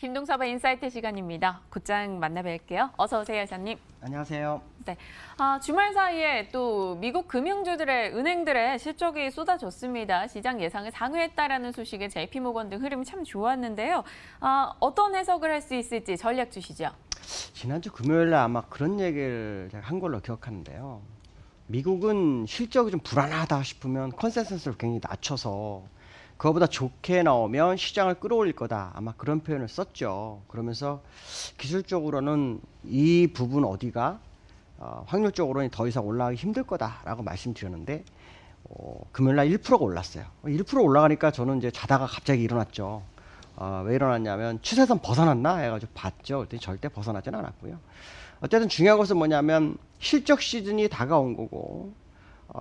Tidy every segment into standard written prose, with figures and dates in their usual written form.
김동섭의 인사이트 시간입니다. 곧장 만나뵐게요. 어서 오세요, 이사님. 안녕하세요. 네, 주말 사이에 또 미국 금융주들의 은행들의 실적이 쏟아졌습니다. 시장 예상을 상회했다라는 소식에 JP모건 등 흐름이 참 좋았는데요. 어떤 해석을 할 수 있을지 전략 주시죠. 지난주 금요일에 아마 그런 얘기를 제가 한 걸로 기억하는데요. 미국은 실적이 좀 불안하다 싶으면 컨센서스를 굉장히 낮춰서 그거보다 좋게 나오면 시장을 끌어올릴 거다. 아마 그런 표현을 썼죠. 그러면서 기술적으로는 이 부분 어디가 확률적으로는 더 이상 올라가기 힘들 거다라고 말씀드렸는데 금요일날 1%가 올랐어요. 1% 올라가니까 저는 이제 자다가 갑자기 일어났죠. 왜 일어났냐면 추세선 벗어났나 해가지고 봤죠. 그랬더니 절대 벗어나진 않았고요. 어쨌든 중요한 것은 뭐냐면 실적 시즌이 다가온 거고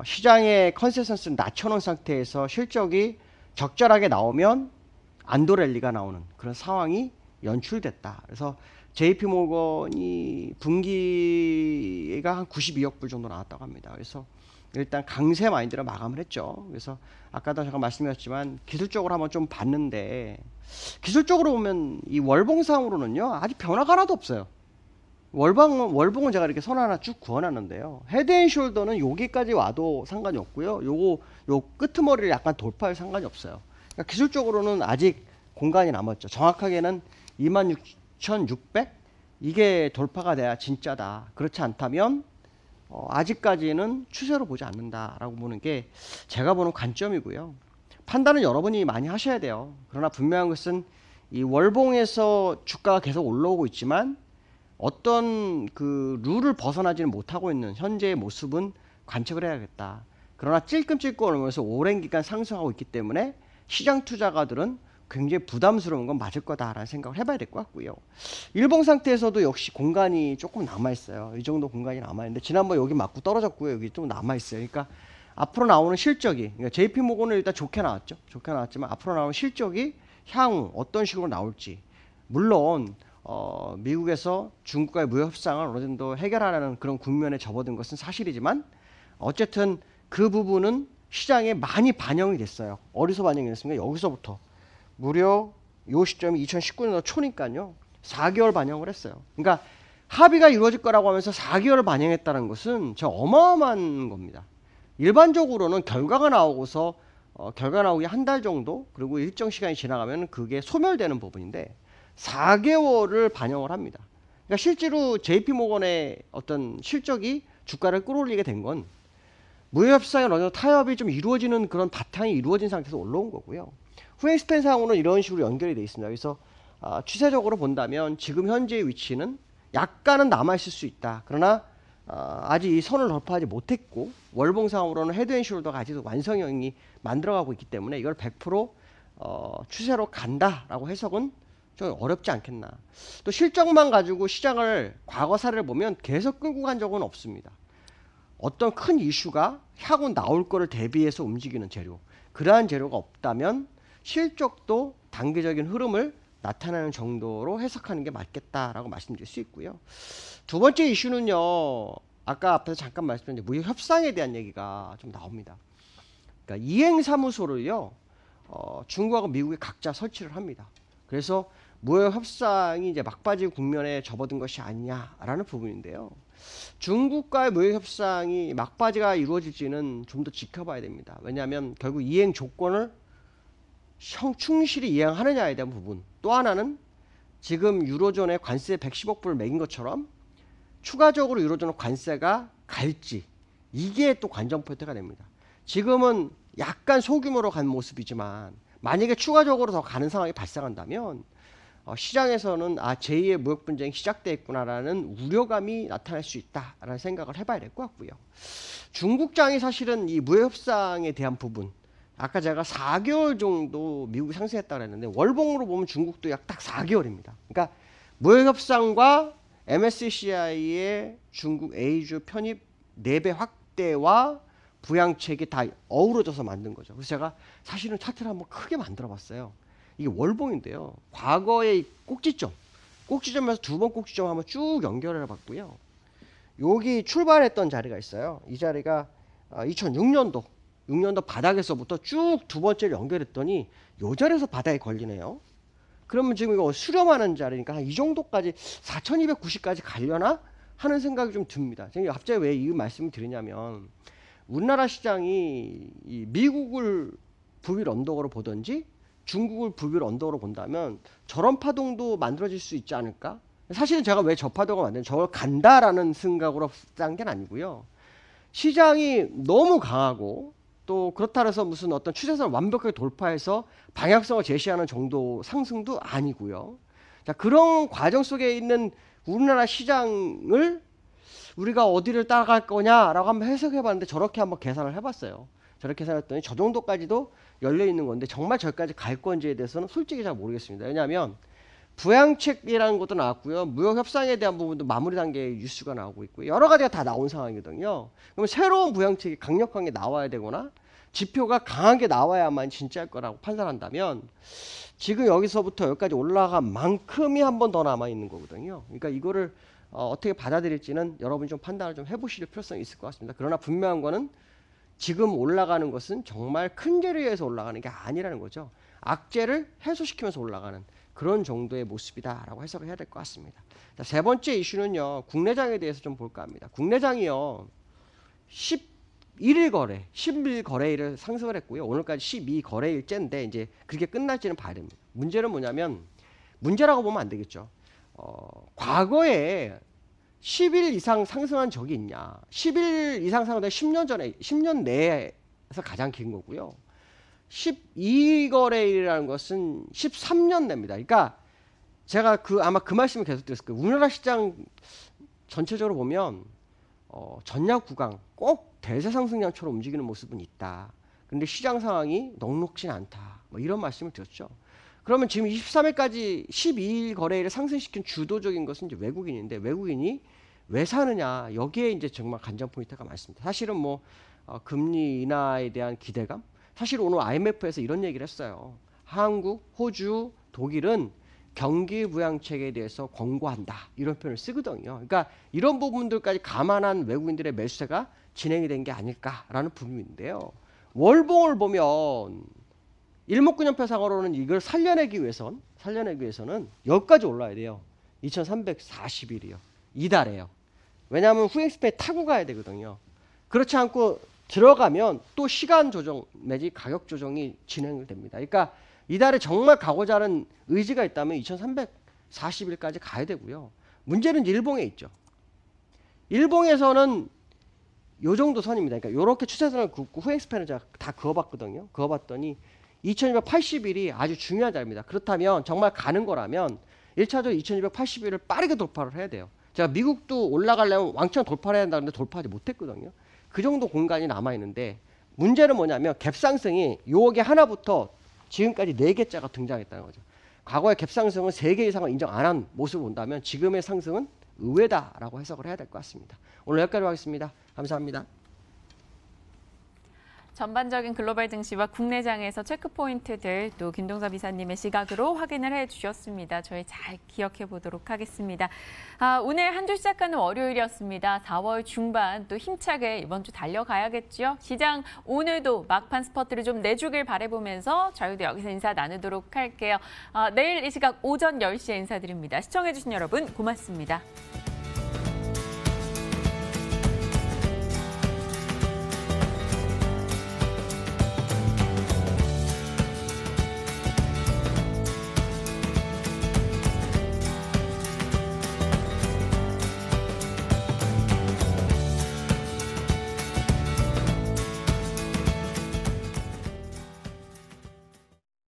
시장의 컨센서스를 낮춰놓은 상태에서 실적이 적절하게 나오면 안도랠리가 나오는 그런 상황이 연출됐다. 그래서 JP모건이 분기가 한 92억 불 정도 나왔다고 합니다. 그래서 일단 강세 마인드로 마감을 했죠. 그래서 아까도 잠깐 말씀드렸지만 기술적으로 한번 좀 봤는데 기술적으로 보면 이 월봉상으로는요 아직 변화가 하나도 없어요. 월봉은 제가 이렇게 선 하나 쭉 그어놨는데요. 헤드앤숄더는 여기까지 와도 상관이 없고요. 요 끄트머리를 약간 돌파할 상관이 없어요. 그러니까 기술적으로는 아직 공간이 남았죠. 정확하게는 26,600 이게 돌파가 돼야 진짜다. 그렇지 않다면 아직까지는 추세로 보지 않는다라고 보는 게 제가 보는 관점이고요. 판단은 여러분이 많이 하셔야 돼요. 그러나 분명한 것은 이 월봉에서 주가가 계속 올라오고 있지만 어떤 그 룰을 벗어나지는 못하고 있는 현재의 모습은 관측을 해야겠다. 그러나 찔끔찔끔 오면서 오랜 기간 상승하고 있기 때문에 시장 투자가들은 굉장히 부담스러운 건 맞을 거다라는 생각을 해봐야 될 것 같고요. 일봉 상태에서도 역시 공간이 조금 남아있어요. 이 정도 공간이 남아있는데 지난번 여기 맞고 떨어졌고요. 여기 좀 남아있어요. 그러니까 앞으로 나오는 실적이 그러니까 JP모건은 일단 좋게 나왔죠. 좋게 나왔지만 앞으로 나오는 실적이 향후 어떤 식으로 나올지 물론 미국에서 중국과의 무역 협상을 어느 정도 해결하라는 그런 국면에 접어든 것은 사실이지만 어쨌든 그 부분은 시장에 많이 반영이 됐어요. 어디서 반영이 됐습니까? 여기서부터 무려 요 시점이 2019년도 초니까요. 4개월 반영을 했어요. 그러니까 합의가 이루어질 거라고 하면서 4개월 반영했다는 것은 저 어마어마한 겁니다. 일반적으로는 결과가 나오고서 결과 나오기 한 달 정도 그리고 일정 시간이 지나가면 그게 소멸되는 부분인데 4개월을 반영을 합니다. 그러니까 실제로 JP모건의 어떤 실적이 주가를 끌어올리게 된 건 무역협상에 어느 정도 타협이 좀 이루어지는 그런 바탕이 이루어진 상태에서 올라온 거고요. 후행스팬상으로는 이런 식으로 연결이 되어 있습니다. 그래서 추세적으로 본다면 지금 현재의 위치는 약간은 남아있을 수 있다. 그러나 아직 이 선을 돌파하지 못했고 월봉상으로는 헤드앤숄더가 아직 완성형이 만들어가고 있기 때문에 이걸 100% 추세로 간다라고 해석은 좀 어렵지 않겠나. 또 실적만 가지고 시장을 과거 사례를 보면 계속 끌고 간 적은 없습니다. 어떤 큰 이슈가 향후 나올 거를 대비해서 움직이는 재료 그러한 재료가 없다면 실적도 단기적인 흐름을 나타내는 정도로 해석하는 게 맞겠다라고 말씀드릴 수 있고요. 두 번째 이슈는요. 아까 앞에서 잠깐 말씀드린 무역 협상에 대한 얘기가 좀 나옵니다. 그러니까 이행사무소를요. 중국하고 미국이 각자 설치를 합니다. 그래서 무역 협상이 이제 막바지 국면에 접어든 것이 아니냐라는 부분인데요. 중국과의 무역 협상이 막바지가 이루어질지는 좀 더 지켜봐야 됩니다. 왜냐하면 결국 이행 조건을 충실히 이행하느냐에 대한 부분. 또 하나는 지금 유로존에 관세 110억 불을 매긴 것처럼 추가적으로 유로존의 관세가 갈지 이게 또 관전 포인트가 됩니다. 지금은 약간 소규모로 간 모습이지만 만약에 추가적으로 더 가는 상황이 발생한다면 시장에서는 제2의 무역 분쟁이 시작되어 있구나라는 우려감이 나타날 수 있다라는 생각을 해봐야 될 것 같고요. 중국장이 사실은 이 무역 협상에 대한 부분 아까 제가 4개월 정도 미국이 상승했다고 했는데 월봉으로 보면 중국도 약 딱 4개월입니다. 그러니까 무역 협상과 MSCI의 중국 A주 편입 4배 확대와 부양책이 다 어우러져서 만든 거죠. 그래서 제가 사실은 차트를 한번 크게 만들어 봤어요. 이게 월봉인데요. 과거의 꼭지점에서 두 번 꼭지점 한번 쭉 연결해 봤고요. 여기 출발했던 자리가 있어요. 이 자리가 2006년도 6년도 바닥에서부터 쭉 두 번째를 연결했더니 요 자리에서 바닥에 걸리네요. 그러면 지금 이거 수렴하는 자리니까 한 이 정도까지 4,290까지 가려나 하는 생각이 좀 듭니다. 제가 갑자기 왜 이 말씀을 드리냐면 우리나라 시장이 이 미국을 부빌 언덕으로 보든지 중국을 부빌 언덕으로 본다면 저런 파동도 만들어질 수 있지 않을까? 사실은 제가 왜 저 파동을 만드는 저걸 간다라는 생각으로 짠 게 아니고요. 시장이 너무 강하고 또 그렇다 해서 무슨 어떤 추세선을 완벽하게 돌파해서 방향성을 제시하는 정도 상승도 아니고요. 자, 그런 과정 속에 있는 우리나라 시장을 우리가 어디를 따라갈 거냐라고 한번 해석해 봤는데 저렇게 한번 계산을 해봤어요. 저렇게 계산했더니 저 정도까지도 열려 있는 건데 정말 저기까지 갈 건지에 대해서는 솔직히 잘 모르겠습니다. 왜냐하면 부양책이라는 것도 나왔고요. 무역 협상에 대한 부분도 마무리 단계의 뉴스가 나오고 있고 여러 가지가 다 나온 상황이거든요. 그럼 새로운 부양책이 강력하게 나와야 되거나 지표가 강하게 나와야만 진짜일 거라고 판단한다면 지금 여기서부터 여기까지 올라간 만큼이 한 번 더 남아 있는 거거든요. 그러니까 이거를 어떻게 받아들일지는 여러분이 좀 판단을 좀 해보실 필요성이 있을 것 같습니다. 그러나 분명한 거는 지금 올라가는 것은 정말 큰 죄를 위해서 올라가는 게 아니라는 거죠. 악재를 해소시키면서 올라가는 그런 정도의 모습이다라고 해석을 해야 될 것 같습니다. 자, 세 번째 이슈는요. 국내장에 대해서 좀 볼까 합니다. 국내장이요. 11일 거래, 11일 거래일을 상승을 했고요. 오늘까지 12거래일째인데 이제 그렇게 끝날지는 봐야 됩니다. 문제는 뭐냐면 문제라고 보면 안 되겠죠. 과거에 10일 이상 상승한 적이 있냐? 10일 이상 상승한 10년 전에 10년 내에서 가장 긴 거고요. 12거래일이라는 것은 13년 내입니다. 그러니까 제가 아마 그 말씀을 계속 드렸을 거예요. 우리나라 시장 전체적으로 보면 전략 구간 꼭 대세 상승량처럼 움직이는 모습은 있다. 그런데 시장 상황이 넉넉진 않다. 뭐 이런 말씀을 드렸죠. 그러면 지금 23일까지 12일 거래일을 상승시킨 주도적인 것은 이제 외국인인데 외국인이 왜 사느냐 여기에 이제 정말 관전 포인트가 많습니다. 사실은 뭐 금리 인하에 대한 기대감. 사실 오늘 IMF에서 이런 얘기를 했어요. 한국, 호주, 독일은 경기 부양책에 대해서 권고한다 이런 표현을 쓰거든요. 그러니까 이런 부분들까지 감안한 외국인들의 매수세가 진행이 된 게 아닐까라는 부분인데요. 월봉을 보면 일목균형표상으로는 이걸 살려내기 위해서는 여기까지 올라야 돼요. 2340일이요. 이달에요. 왜냐하면 후행 스팬 타고 가야 되거든요. 그렇지 않고 들어가면 또 시간 조정 내지 가격 조정이 진행됩니다. 그러니까 이달에 정말 가고자 하는 의지가 있다면 2340일까지 가야 되고요. 문제는 일봉에 있죠. 일봉에서는 요 정도 선입니다. 그러니까 이렇게 추세선을 긋고 후행 스팬을 제가 다 그어봤거든요. 그어봤더니 2280일이 아주 중요한 자리입니다. 그렇다면 정말 가는 거라면 1차적으로 2280일을 빠르게 돌파를 해야 돼요. 제가 미국도 올라가려면 왕창 돌파를 해야 한다는데 돌파하지 못했거든요. 그 정도 공간이 남아있는데 문제는 뭐냐면 갭상승이 요게 하나부터 지금까지 4개짜가 등장했다는 거죠. 과거의 갭상승은 3개 이상을 인정 안 한 모습을 본다면 지금의 상승은 의외다라고 해석을 해야 될 것 같습니다. 오늘 여기까지 하겠습니다. 감사합니다. 전반적인 글로벌 증시와 국내장에서 체크포인트들 또 김동섭 이사님의 시각으로 확인을 해주셨습니다. 저희 잘 기억해 보도록 하겠습니다. 오늘 한 주 시작하는 월요일이었습니다. 4월 중반 또 힘차게 이번 주 달려가야겠죠. 시장 오늘도 막판 스퍼트를 좀 내주길 바라보면서 저희도 여기서 인사 나누도록 할게요. 내일 이 시각 오전 10시에 인사드립니다. 시청해주신 여러분 고맙습니다.